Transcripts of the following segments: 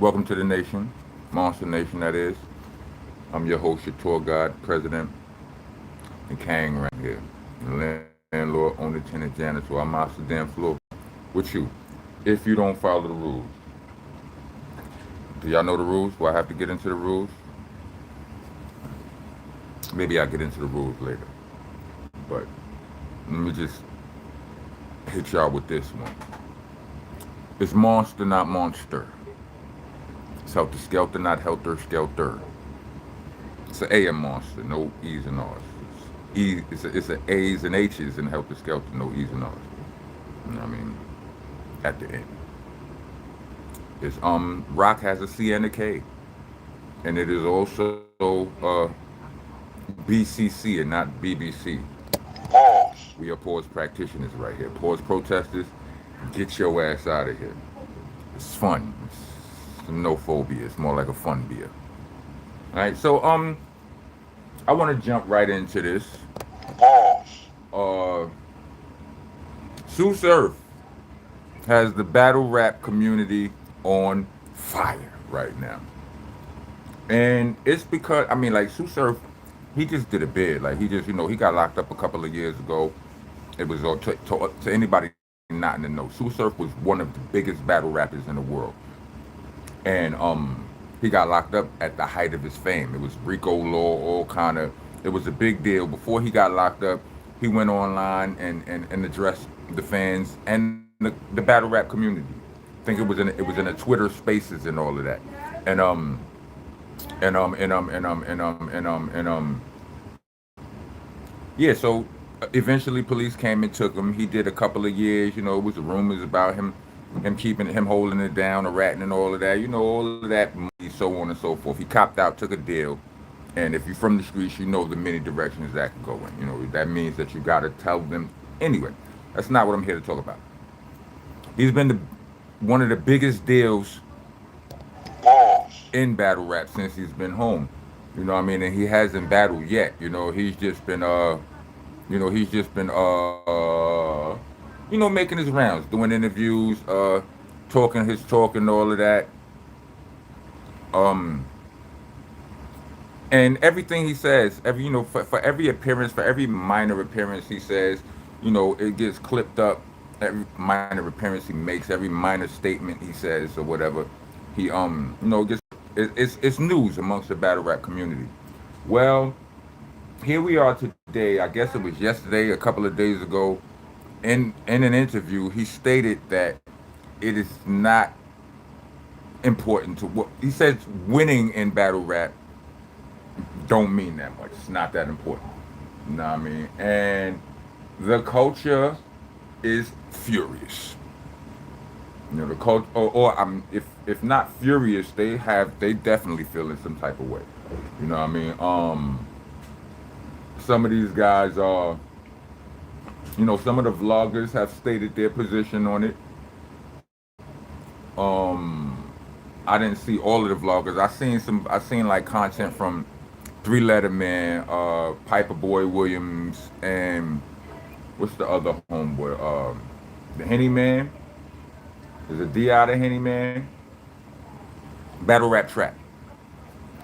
Welcome to the nation, Monster Nation, that is. I'm your host, your tour guide, president, and Kang right here. Landlord, owner, tenant, janitor. I'm off the damn floor with you. If you don't follow the rules, do y'all know the rules? Do I have to get into the rules? Maybe I'll get into the rules later. But let me just hit y'all with this one. It's monster, not monster. It's helter skelter, not helter skelter. It's an AM monster, no E's and R's. It's a A's and H's in helter skelter, no E's and R's. You know what I mean? At the end. It's rock has a C and a K. And it is also BCC and not BBC. Pause. We are pause practitioners right here. Pause protesters, get your ass out of here. It's fun. It's no phobia. It's more like a fun beer. All right, so I want to jump right into this. Pause. Uh, Sue Surf has the battle rap community on fire right now, and it's because I mean, like Sue Surf, he just did a bid. Like he just, he got locked up a couple of years ago. It was to anybody not in the know. Sue Surf was one of the biggest battle rappers in the world, and he got locked up at the height of his fame. It was Rico law, all kind of. It was a big deal. Before he got locked up, he went online and addressed the fans and the battle rap community. I think it was in the Twitter Spaces and all of that, and yeah. So eventually, police came and took him. He did a couple of years. It was rumors about him keeping him holding it down, a ratting and all of that. All of that money, so on and so forth. He copped out, took a deal, and if you're from the streets, you know the many directions that can go in. That means that you got to tell them. Anyway, that's not what I'm here to talk about. He's been one of the biggest deals Pause. in battle rap since he's been home. You know what I mean? And he hasn't battled yet. He's just been making his rounds, doing interviews, talking his talk and all of that. Um and everything he says, for every appearance, for every minor appearance he says, it gets clipped up. Every minor appearance he makes, every minor statement he says or whatever, he gets it's news amongst the battle rap community. Well, here we are today. I guess it was yesterday, a couple of days ago. In an interview, he stated that it is not important to what he says. Winning in battle rap don't mean that much. It's not that important. You know what I mean? And the culture is furious. The culture, if not furious, they definitely feel in some type of way. You know what I mean? Some of these guys are, some of the vloggers have stated their position on it. I didn't see all of the vloggers. I seen like content from Three Letter Man, Piper Boy Williams, and what's the other homeboy? The Henny Man. There's a D out of Henny Man. Battle Rap Trap.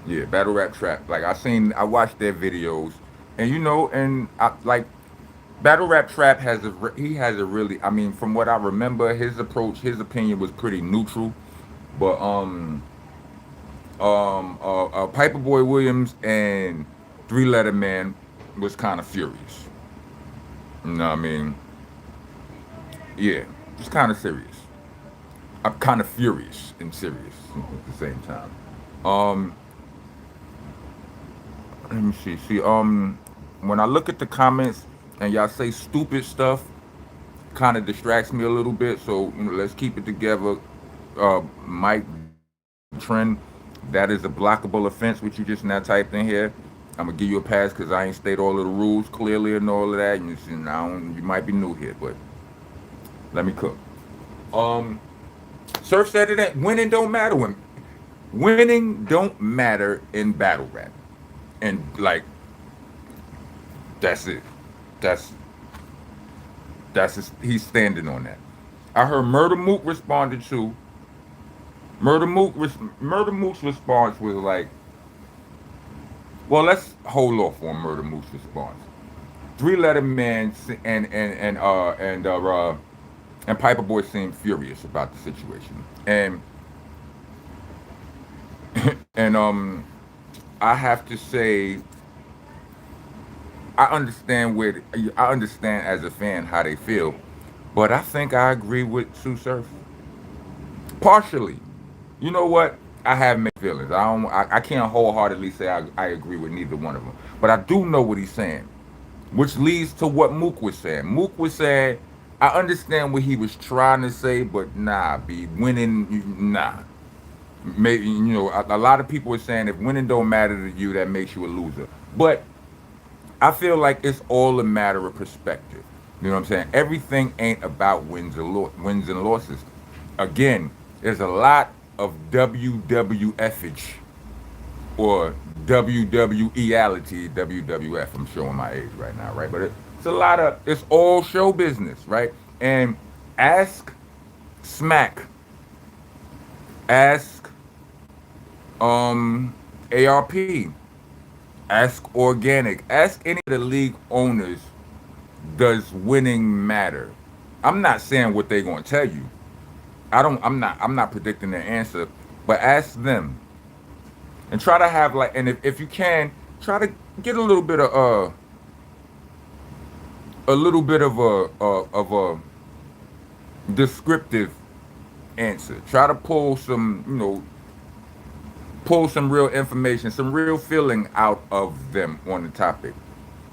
Yeah, Battle Rap Trap. Like I watched their videos, and and I like Battle Rap Trap he has a really, I mean, from what I remember, his approach, his opinion was pretty neutral, but Piper Boy Williams and Three Letter Man was kind of furious. You know what I mean? Yeah, it's kind of serious. I'm kind of furious and serious at the same time. Um, Let me see. When I look at the comments and y'all say stupid stuff, kind of distracts me a little bit. So let's keep it together. Mike Trend, that is a blockable offense, which you just now typed in here. I'm gonna give you a pass because I ain't state all of the rules clearly and all of that. And you might be new here, but let me cook. Um, Surf said it ain't winning don't matter when winning don't matter in battle rap, and like that's it. That's he's standing on that. I heard Murder Mook responded to Murder Mook's response was like, well, let's hold off on Murder Mook's response. Three-letter man and Piper Boy seemed furious about the situation, and I have to say I understand as a fan how they feel, but I think I agree with Sue Surf partially. You know what? I have mixed feelings. I can't wholeheartedly say I agree with neither one of them, but I do know what he's saying, which leads to what Mook was saying. Mook was saying, I understand what he was trying to say, but nah, be winning, nah. Maybe a lot of people are saying if winning don't matter to you, that makes you a loser. But I feel like it's all a matter of perspective. You know what I'm saying? Everything ain't about wins and losses. Again, there's a lot of WWFage or WWEality, WWF. I'm showing my age right now, right? But it's all show business, right? And ask Smack, ask ARP, ask Organic, ask any of the league owners, does winning matter? I'm not saying what they're gonna tell you. I'm not predicting their answer, but ask them and try to have like, and if you can, try to get a little bit of a descriptive answer. Try to pull some real information, some real feeling out of them on the topic,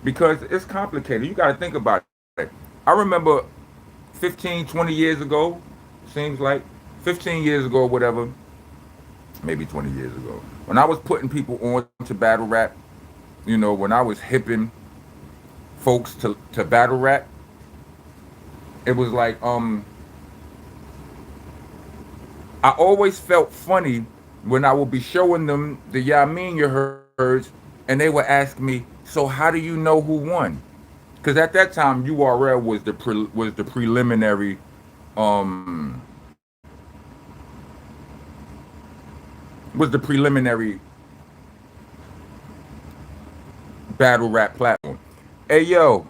because it's complicated. You got to think about it. I remember 15, 20 years ago, seems like 15 years ago, whatever, maybe 20 years ago, when I was putting people on to battle rap, when I was hipping folks to battle rap, it was like I always felt funny when I would be showing them the Yamin you heard, and they would ask me, "So how do you know who won?" Because at that time, URL was the preliminary um was the preliminary battle rap platform. Hey yo,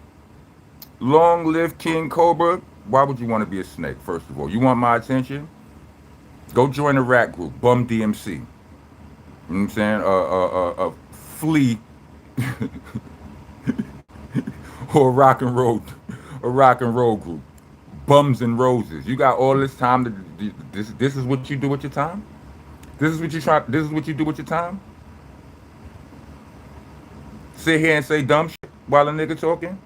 long live King Cobra. Why would you want to be a snake? First of all, you want my attention? Go join a rap group, Bum DMC. You know what I'm saying? Flea or a rock and roll group. Bums and Roses. You got all this time to this is what you do with your time? This is what you do with your time? Sit here and say dumb shit while a nigga talking?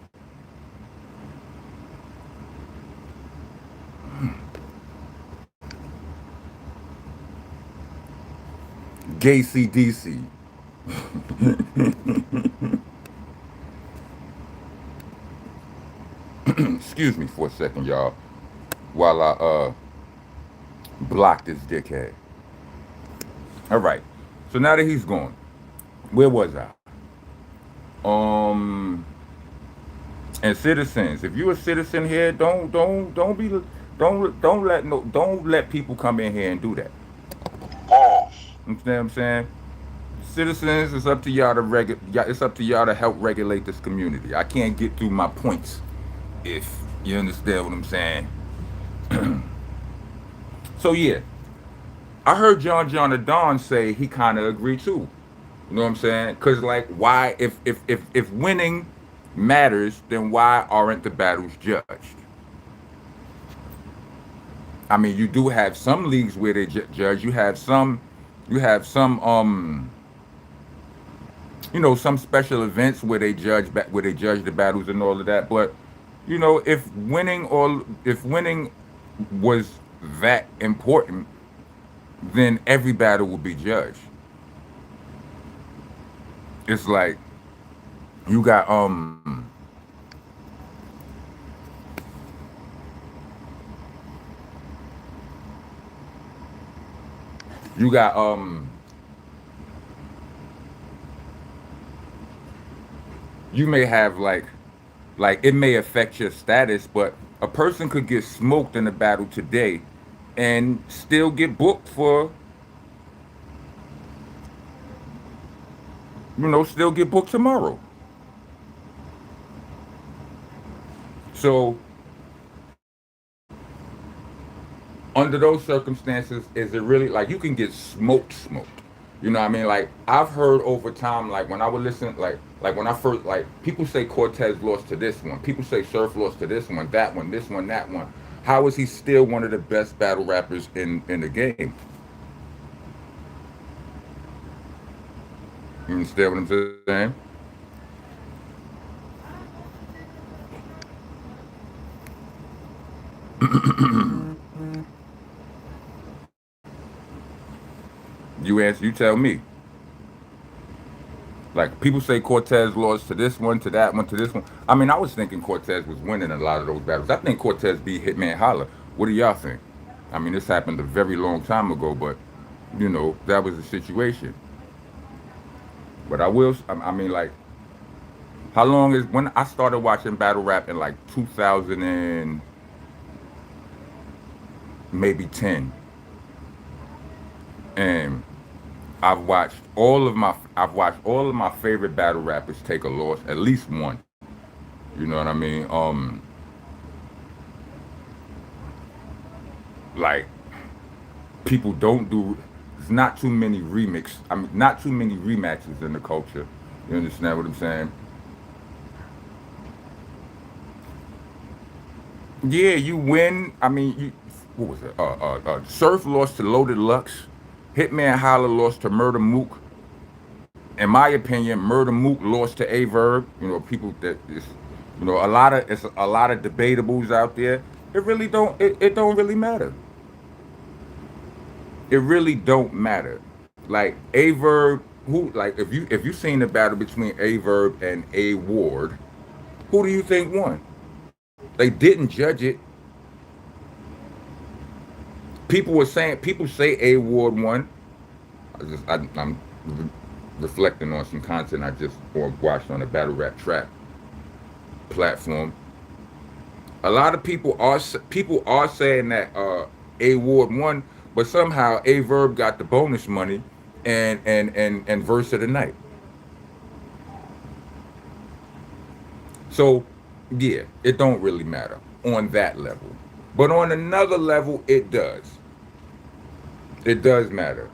Gay CDC. Excuse me for a second, y'all, while I block this dickhead. All right. So now that he's gone, where was I? Um, and citizens, if you're a citizen here, don't let people come in here and do that. pause, You know what I'm saying? Citizens, it's up to y'all to it's up to y'all to help regulate this community. I can't get through my points if you understand what I'm saying. So yeah, I heard John the Don say he kind of agreed too. You know what I'm saying? Cause like, why if winning matters, then why aren't the battles judged? I mean, you do have some leagues where they judge. You have some some special events where where they judge the battles and all of that. But if winning was that important, then every battle would be judged. It's like you got you got you may have like it may affect your status, but a person could get smoked in a battle today and still get booked for, still get booked tomorrow. So under those circumstances, is it really like you can get smoked? You know what I mean? Like I've heard over time, like when I would listen, like when I first, like people say Cortez lost to this one, people say Surf lost to this one, that one, this one, that one. How is he still one of the best battle rappers in the game? You understand what I'm saying? You answer. You tell me. Like people say Cortez lost to this one, to that one, to this one. I mean, I was thinking Cortez was winning a lot of those battles. I think Cortez beat Hitman Holla. What do y'all think? I mean, this happened a very long time ago, but that was the situation. But I will. I mean, like, how long is when I started watching battle rap in like 2000 and maybe 10, and I've watched all of my favorite battle rappers take a loss, at least one. You know what I mean? Like people don't do. There's not too many remix. I mean, not too many rematches in the culture. You understand what I'm saying? Yeah, you win. I mean, what was it? Surf lost to Loaded Lux. Hitman Holla lost to Murder Mook. In my opinion, Murder Mook lost to Averb. People that is, it's a lot of debatables out there. It really don't. It don't really matter. It really don't matter. Like Averb, who like if you seen the battle between Averb and A Ward, who do you think won? They didn't judge it. People say A Ward won. I'm reflecting on some content I just watched on the Battle Rap Trap platform. A lot of people are saying that A Ward won, but somehow A Verb got the bonus money and verse of the night. So yeah, it don't really matter on that level, but on another level, it does. It does matter.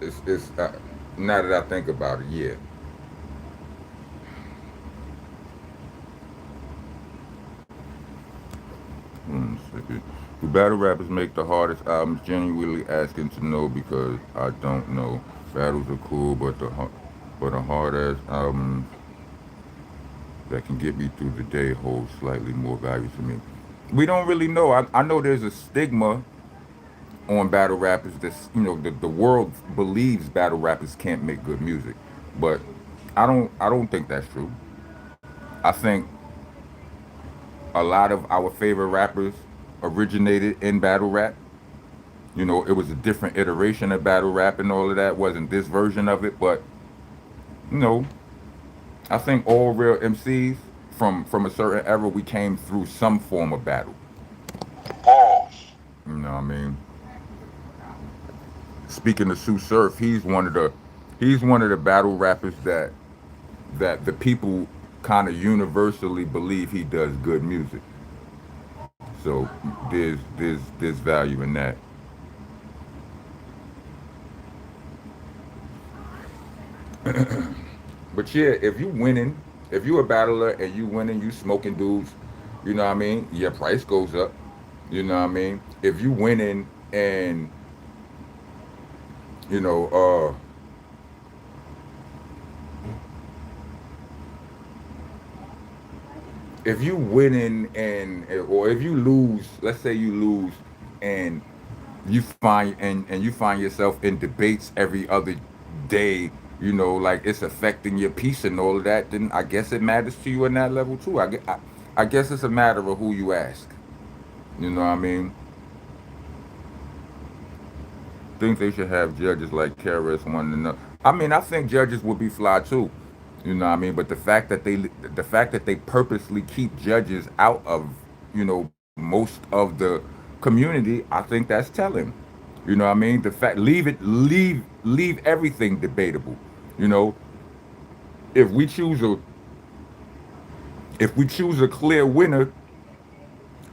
It's now that I think about it, yeah. One second. Do battle rappers make the hardest albums? Genuinely asking to know because I don't know. Battles are cool, but the hard ass albums that can get me through the day hold slightly more value to me. We don't really know. I know there's a stigma on battle rappers that the world believes battle rappers can't make good music, but I don't think that's true. I think a lot of our favorite rappers originated in battle rap. It was a different iteration of battle rap and all of that. Wasn't this version of it, but you know, I think all real MCs from a certain era, we came through some form of battle. Pause. You know what I mean? Speaking of Sue Surf, he's one of the battle rappers that the people kind of universally believe he does good music. So there's value in that. But yeah, if you a battler and you winning, you smoking dudes, you know what I mean? Your price goes up. You know what I mean? If you winning and you know, if you winning and or if you lose, let's say you lose and you find yourself in debates every other day, like it's affecting your peace and all of that, then I guess it matters to you on that level too. I guess it's a matter of who you ask. You know what I mean? Think they should have judges like KRS One and another. I mean, I think judges would be fly too. You know what I mean? But the fact that they purposely keep judges out of most of the community, I think that's telling. You know what I mean? The fact, leave everything debatable. You know, if we choose a if we choose a clear winner,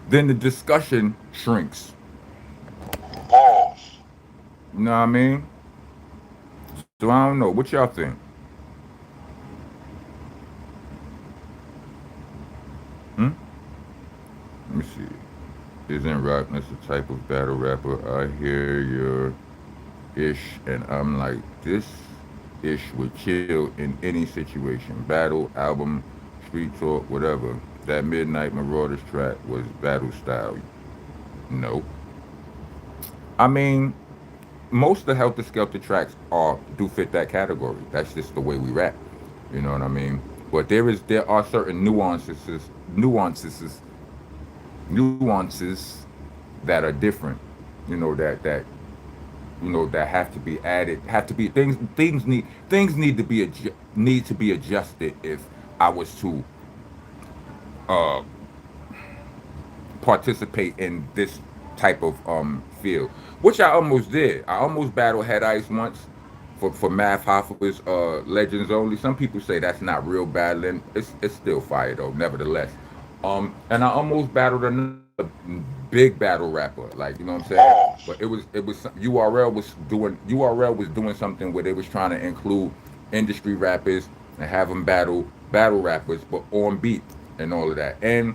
then the discussion shrinks. Pause. You know what I mean? So I don't know. What y'all think? Hmm? Let me see. Isn't Rockness a type of battle rapper? I hear your ish, and I'm like, this ish would chill in any situation. Battle, album, street talk, whatever. That Midnight Marauders track was battle style. No. I mean, most of the Helter Skelter tracks are do fit that category. That's just the way we rap. You know what I mean? But there are certain nuances nuances that are different. You know that that have to be added. Have to be things need to be need to be adjusted if I was to uh participate in this type of field, which I almost did. I almost battled Head Ice once for Math Hoffa's Legends Only. Some people say that's not real battling. It's still fire though, nevertheless. And I almost battled another big battle rapper, like you know what I'm saying. But Pause. URL was doing something where they was trying to include industry rappers and have them battle rappers, but on beat and all of that. And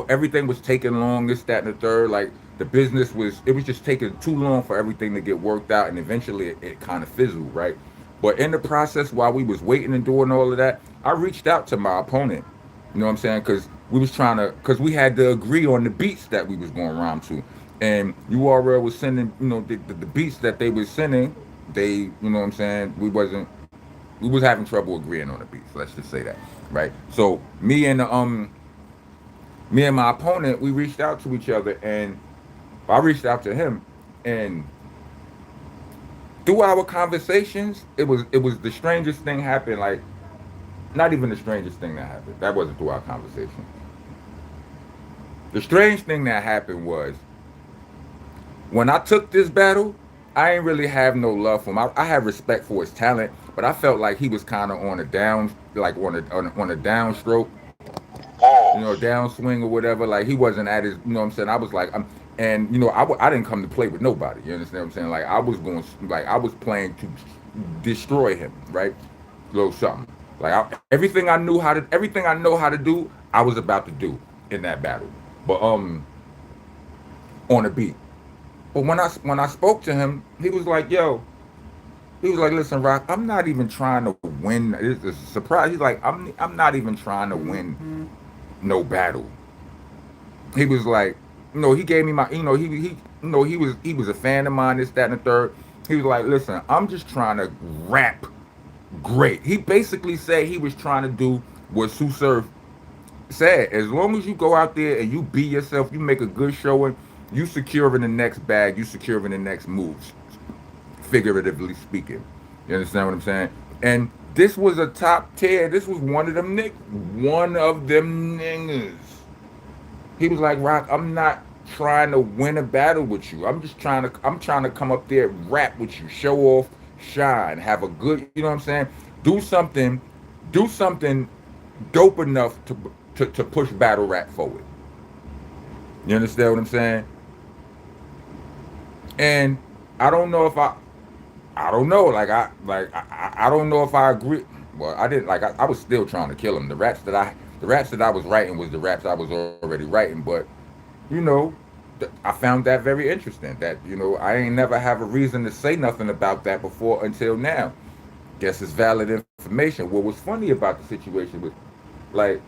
everything was taking long, this, that, and the third. Like the business was, it was just taking too long for everything to get worked out, and eventually it kind of fizzled, right? But in the process, while we was waiting and doing all of that, I reached out to my opponent. You know what I'm saying? Because we was trying to, because we had to agree on the beats that we was going to rhyme to, and URL was sending, the beats that they was sending. They, you know what I'm saying? We was having trouble agreeing on the beats. Let's just say that, right? So me and my opponent, we reached out to each other, and I reached out to him, and through our conversations, it was the strangest thing happened. Like, not even the strangest thing that happened. That wasn't through our conversation. The strange thing that happened was when I took this battle. I ain't really have no love for him. I had respect for his talent, but I felt like he was kind of on a down, like on a downstroke, Pause. downswing or whatever. Like he wasn't at his, what I'm saying. I was like, and I didn't come to play with nobody. You understand what I'm saying? Like I was playing to destroy him, right? Little something. Like everything I know how to do, I was about to do in that battle, but on a beat. But when I spoke to him, he was like, "Yo," he was like, "Listen, Rock, I'm not even trying to win. It's a surprise." He's like, I'm not even trying to win no battle." He was like, he gave me my, he was a fan of mine, this, that, and the third. He was like, "Listen, I'm just trying to rap great." He basically said he was trying to do what Sue Surf said. As long as you go out there and you be yourself, you make a good showing, you secure in the next bag, you secure in the next moves, figuratively speaking. You understand what I'm saying? And this was a top tier. This was one of them niggas. He was like, "Rock, I'm not trying to win a battle with you. I'm trying to come up there, rap with you, show off, shine, have a good, you know what I'm saying? Do something, do something dope enough to push battle rap forward." You understand what I'm saying? And I don't know if I don't know. I don't know if I agree. Well, I didn't like. I was still trying to kill him. The raps that I was writing was the raps I was already writing. But you know, I found that very interesting. That I ain't never have a reason to say nothing about that before until now. Guess it's valid information. What was funny about the situation was like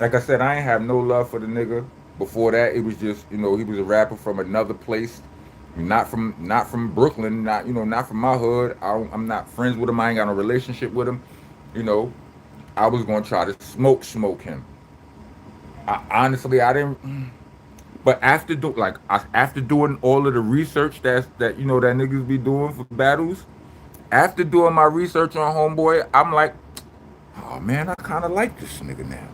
like I said, I ain't have no love for the nigga. Before that, it was just he was a rapper from another place, not from Brooklyn, not from my hood. I'm not friends with him. I ain't got no relationship with him. You know, I was gonna try to smoke him. I didn't. But after doing all of the research that niggas be doing for battles, after doing my research on Homeboy, I'm like, oh man, I kind of like this nigga now.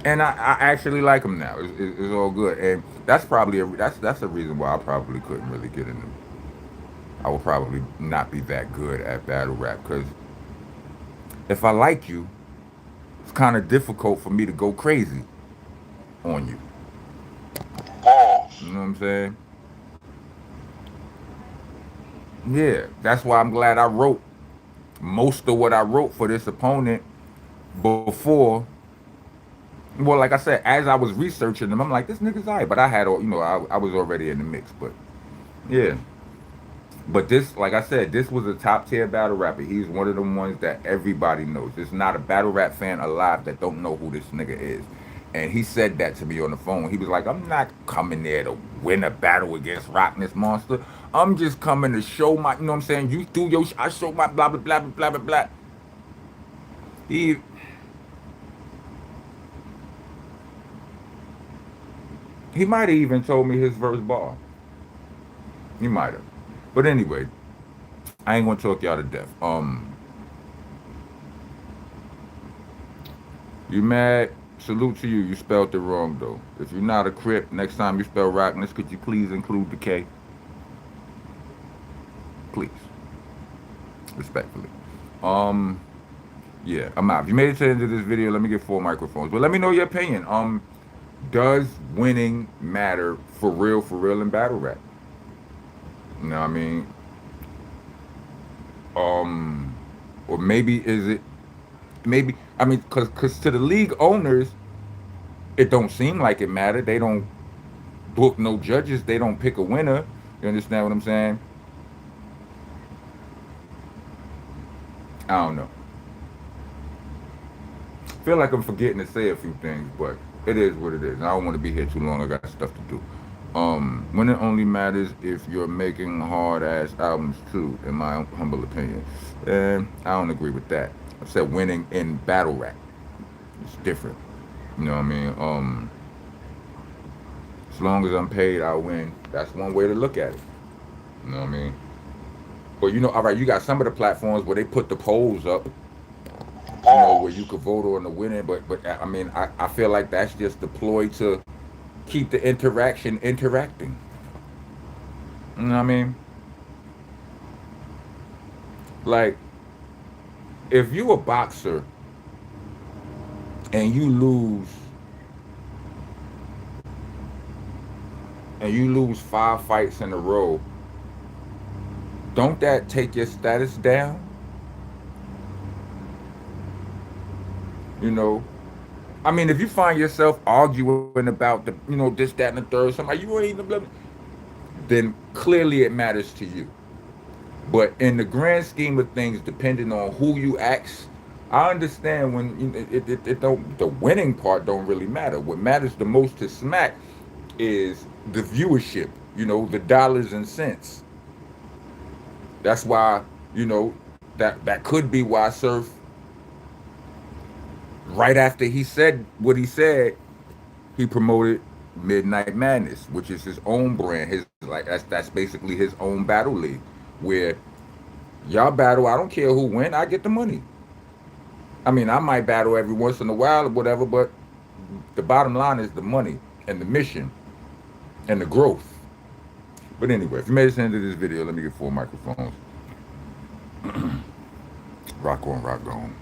And I actually like him now. It's all good, and that's probably that's a reason why I probably couldn't really get into. I would probably not be that good at battle rap because if I like you, it's kind of difficult for me to go crazy on you. Pause. You know what I'm saying? Yeah, that's why I'm glad I wrote most of what I wrote for this opponent before. Well, like I said, as I was researching them, I'm like, this nigga's alright. But I had, I was already in the mix. But yeah, but this, like I said, this was a top tier battle rapper. He's one of the ones that everybody knows. There's not a battle rap fan alive that don't know who this nigga is. And he said that to me on the phone. He was like, I'm not coming there to win a battle against Rockness Monster. I'm just coming to show my, you know what I'm saying? You do your, I show my blah, blah, blah, blah, blah, blah, blah. He, he might have even told me his verse bar. He might have. But anyway, I ain't gonna talk y'all to death. You mad? Salute to you. You spelled it wrong though. If you're not a Crip, next time you spell Rockness, could you please include the K? Please, respectfully. Um, yeah, I'm out. If you made it to the end of this video, let me get 4 microphones. But let me know your opinion. Does winning matter for real in battle rap? You know what I mean? Um, or maybe is it? Maybe I mean, cause to the league owners, it don't seem like it mattered. They don't book no judges. They don't pick a winner. You understand what I'm saying? I don't know. Feel like I'm forgetting to say a few things, but it is what it is. I don't want to be here too long. I got stuff to do. When it only matters if you're making hard ass albums too, in my humble opinion. And I don't agree with that. I said winning in battle rap. It's different. You know what I mean? As long as I'm paid, I win. That's one way to look at it. You know what I mean? But all right, you got some of the platforms where they put the polls up, where you Pause. could vote on the winning. But I mean, I feel like that's just deployed to keep the interaction interacting. You know what I mean? Like, if you a boxer and you lose 5 fights in a row, don't that take your status down? You know, I mean, if you find yourself arguing about this, that, and the third, somebody you ain't blah, blah, then clearly it matters to you. But in the grand scheme of things, depending on who you ask, I understand when it don't the winning part don't really matter. What matters the most to Smack is the viewership. The dollars and cents. That's why that could be why Surf right after he said what he said, he promoted Midnight Madness, which is his own brand. His like that's basically his own battle league, where y'all battle. I don't care who win. I get the money. I mean, I might battle every once in a while or whatever, but the bottom line is the money and the mission and the growth. But anyway, if you made it to the end of this video, let me get 4 microphones. Rock on, rock on.